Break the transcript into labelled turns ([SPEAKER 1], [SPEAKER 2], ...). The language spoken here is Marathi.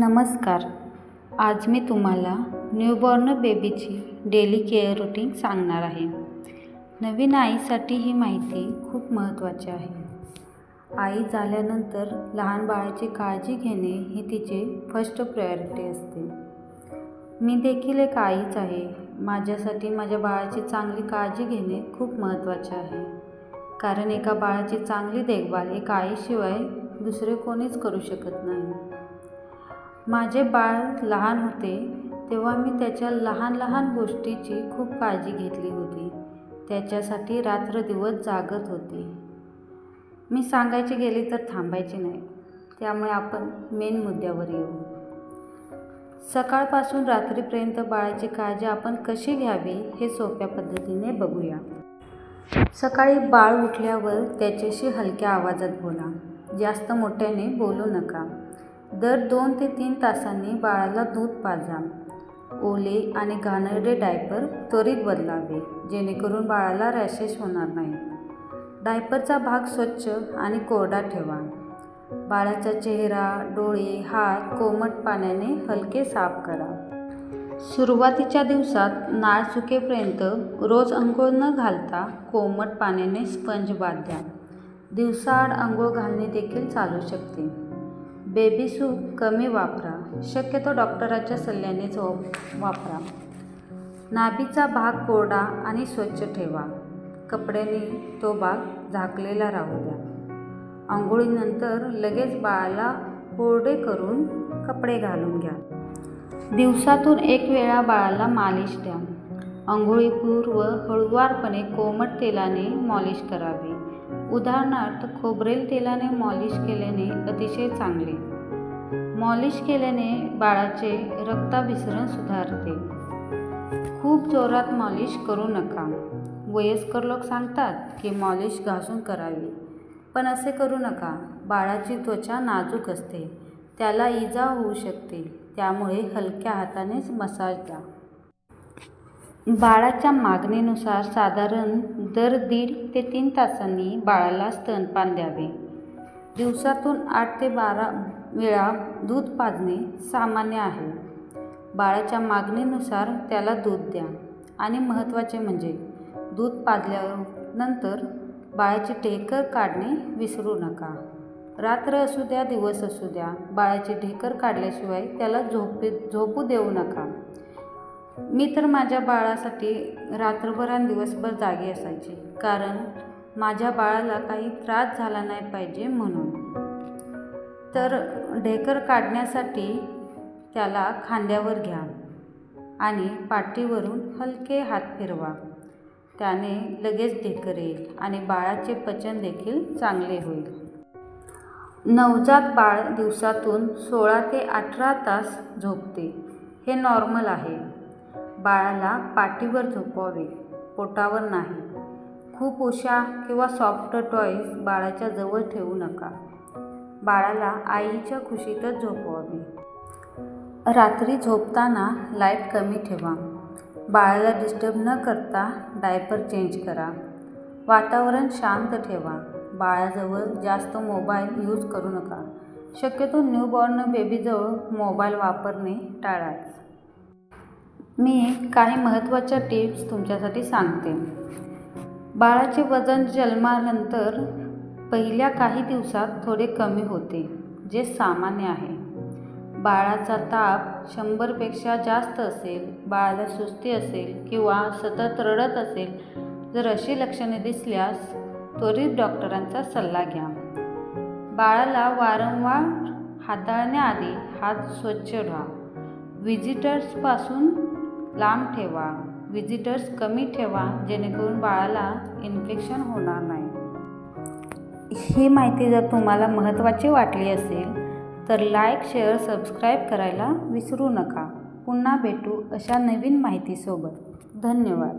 [SPEAKER 1] नमस्कार. आज मी तुम्हाला न्यूबॉर्न बेबीची डेली केअर रूटीन सांगणार आहे. नवीन आईसाठी ही माहिती खूप महत्त्वाची आहे. आई झाल्यानंतर लहान बाळाची काळजी घेणे ही तिची फर्स्ट प्रायोरिटी असते. मी देखील एक आईच आहे. माझ्यासाठी माझ्या बाळाची चांगली काळजी घेणे खूप महत्त्वाचे आहे. कारण एका बाळाची चांगली देखभाल एका आईशिवाय दुसरे कोणीच करू शकत नाही. माझे बाळ लहान होते तेव्हा मी त्याच्या लहान लहान गोष्टीची खूप काळजी घेतली होती. त्याच्यासाठी रात्रदिवस जागत होते. मी सांगायची गेली तर थांबायची नाही. त्यामुळे आपण मेन मुद्द्यावर येऊ. सकाळपासून रात्रीपर्यंत बाळाची काळजी आपण कशी घ्यावी हे सोप्या पद्धतीने बघूया. सकाळी बाळ उठल्यावर त्याच्याशी हलक्या आवाजात बोला. जास्त मोठ्याने बोलू नका. दर 2 ते 3 तासांनी बाळाला दूध पाजा. ओले आणि घाणेरडे डायपर त्वरित बदलावे जेणेकरून बाळाला रॅशेस होणार नाहीत. डायपरचा भाग स्वच्छ आणि कोरडा ठेवा. बाळाचा चेहरा, डोळे, हात कोमट पाण्याने हलके साफ करा. सुरुवातीच्या दिवसात नाळ सुकेपर्यंत रोज अंघोळ न घालता कोमट पाण्याने स्पंज बाथ द्या. दिवसाआड अंघोळ घालणे देखील चालू शकते. बेबी सूप कमी वापरा. शक्यतो डॉक्टराच्या सल्ल्यानेच वापरा. नाभीचा भाग कोरडा आणि स्वच्छ ठेवा. कपड्याने तो भाग झाकलेला राहू द्या. अंघोळीनंतर लगेच बाळाला कोरडे करून कपडे घालून घ्या. दिवसातून 1 वेळा बाळाला मालिश द्या. अंघोळीपूर्व हळूवारपणे कोमट तेलाने मॉलिश करावे. उदाहरणार्थ खोबरेल तेलाने मॉलिश केल्याने अतिशय चांगले. मॉलिश केल्याने बाळाचे रक्ताभिसरण सुधारते. खूप जोरात मॉलिश करू नका. वयस्कर लोक सांगतात की मॉलिश घासून करावी, पण असे करू नका. बाळाची त्वचा नाजूक असते. त्याला इजा होऊ शकते. त्यामुळे हलक्या हातानेच मसाज द्या. बाळाच्या मागणीनुसार साधारण दर 1.5 ते 3 तासांनी बाळाला स्तनपान द्यावे. दिवसातून 8 ते 12 वेळा दूध पाजणे सामान्य आहे. बाळाच्या मागणीनुसार त्याला दूध द्या. आणि महत्त्वाचे म्हणजे दूध पाजल्यानंतर बाळाची ढेकर काढणे विसरू नका. रात्र असू द्या दिवस असू द्या, बाळाची ढेकर काढल्याशिवाय त्याला झोपू देऊ नका. मी तर माझ्या बाळासाठी रात्रभर आणि दिवसभर जागी असायची. कारण माझ्या बाळाला काही त्रास झाला नाही पाहिजे म्हणून. तर ढेकर काढण्यासाठी त्याला खांद्यावर घ्या आणि पाठीवरून हलके हात फिरवा. त्याने लगेच ढेकर येईल आणि बाळाचे पचन देखील चांगले होईल. नवजात बाळ दिवसातून 16 ते 18 तास झोपते. हे नॉर्मल आहे. बाळाला पाठीवर झोपवावे, पोटावर नाही. खूप उशा किंवा सॉफ्ट टॉयज बाळाच्या जवळ ठेवू नका. बाळाला आईच्या कुशीतच झोपवावे. रात्री झोपताना लाईट कमी ठेवा. बाळाला डिस्टर्ब न करता डायपर चेंज करा. वातावरण शांत ठेवा. बाळाजवळ जास्त मोबाईल यूज करू नका. शक्यतो न्यूबॉर्न बेबीजवळ मोबाईल वापरणे टाळाच. मी काही महत्त्वाच्या टिप्स तुमच्यासाठी सांगते. बाळाचे वजन जन्मानंतर पहिल्या काही दिवसात थोडे कमी होते, जे सामान्य आहे. बाळाचा ताप 100 पेक्षा जास्त असेल, बाळाला सुस्ती असेल किंवा सतत रडत असेल, जर अशी लक्षणे दिसल्यास त्वरित डॉक्टरांचा सल्ला घ्या. बाळाला वारंवार हाताळण्याआधी हात स्वच्छ धुवा. व्हिजिटर्सपासून लांब ठेवा. व्हिजिटर्स कमी ठेवा जेणेकरून बाळाला इन्फेक्शन होणार नाही. ही माहिती जर तुम्हाला महत्त्वाची वाटली असेल तर लाईक, शेअर, सबस्क्राईब करायला विसरू नका. पुन्हा भेटू अशा नवीन माहितीसोबत. धन्यवाद.